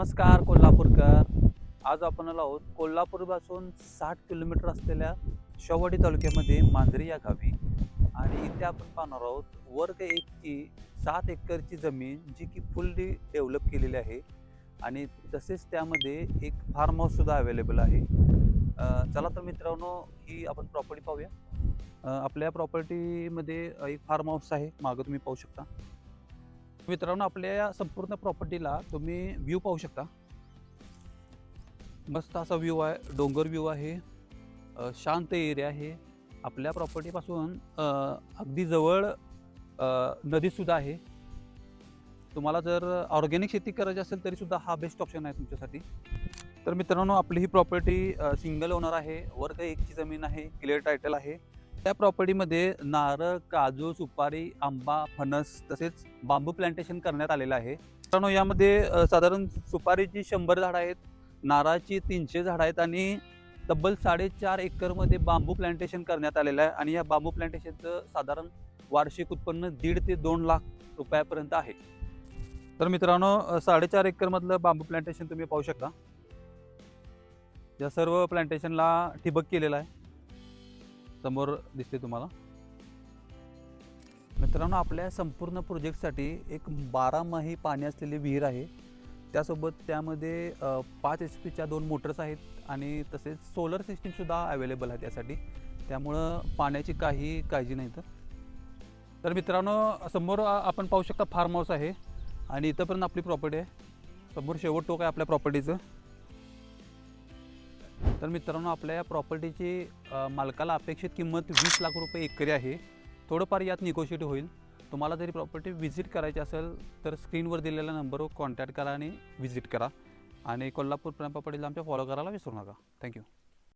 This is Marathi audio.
नमस्कार कोल्हापूरकर. आज आपण आलो आहोत कोल्हापूरपासून 60 किलोमीटर असलेल्या शेववाडी तालुक्यामध्ये मांजरी या गावी. आणि इथे आपण पाहणार आहोत वर्ग 1ची 7 एकरची जमीन जी की फुल्ली डेव्हलप केलेली आहे. आणि तसेच त्यामध्ये एक फार्म हाऊस सुद्धा अवेलेबल आहे. चला तर मित्रांनो, ही आपण प्रॉपर्टी पाहूया. आपल्या प्रॉपर्टीमध्ये एक फार्म हाऊस आहे, मागं तुम्ही पाहू शकता. मित्रांनो, आपल्या या संपूर्ण प्रॉपर्टीला तुम्ही व्ह्यू पाहू शकता. मस्त असा व्ह्यू आहे, डोंगर व्ह्यू आहे, शांत एरिया आहे. आपल्या प्रॉपर्टीपासून अगदी जवळ नदीसुद्धा आहे. तुम्हाला जर ऑर्गॅनिक शेती करायची असेल तरीसुद्धा हा बेस्ट ऑप्शन आहे तुमच्यासाठी. तर मित्रांनो, आपली ही प्रॉपर्टी सिंगल ओनर आहे, वर्ग 1ची जमीन आहे, क्लिअर टायटल आहे. त्या प्रॉपर्टीमध्ये नारळ, काजू, सुपारी, आंबा, फणस तसेच बांबू प्लांटेशन करण्यात आलेलं आहे. मित्रांनो, यामध्ये साधारण सुपारीची 100 झाडं आहेत, नारळाची 300 झाडं आहेत आणि तब्बल 4.5 एकरमध्ये बांबू प्लांटेशन करण्यात आलेलं आहे. आणि या बांबू प्लांटेशनचं साधारण वार्षिक उत्पन्न 1.5 ते 2 लाख रुपयापर्यंत आहे. तर मित्रांनो, 4.5 एकरमधलं बांबू प्लांटेशन तुम्ही पाहू शकता. या सर्व प्लांटेशनला ठिबक केलेला आहे, समोर दिसते तुम्हाला. मित्रांनो, आपल्या संपूर्ण प्रोजेक्टसाठी एक 12माही पाणी असलेली विहीर आहे. त्यासोबत त्यामध्ये 5 HP च्या 2 मोटर्स आहेत आणि तसेच सोलर सिस्टीमसुद्धा अवेलेबल आहे त्यासाठी. त्यामुळं पाण्याची काही काळजी नाही. तर मित्रांनो, समोर आपण पाहू शकता फार्म हाऊस आहे आणि इथंपर्यंत आपली प्रॉपर्टी आहे. समोर शेवट टोक आहे आपल्या प्रॉपर्टीचं. तर मित्रांनो, आपल्या या प्रॉपर्टीची मालकाला अपेक्षित किंमत 20 लाख रुपये एकरी आहे. थोडंफार यात निगोशिएट होईल. तुम्हाला जरी प्रॉपर्टी व्हिजिट करायची असेल तर स्क्रीनवर दिलेल्या नंबरवर कॉन्टॅक्ट करा आणि व्हिजिट करा. आणि कोल्हापूर प्रॉपर्टीला आमच्या फॉलो करायला विसरू नका. थँक्यू.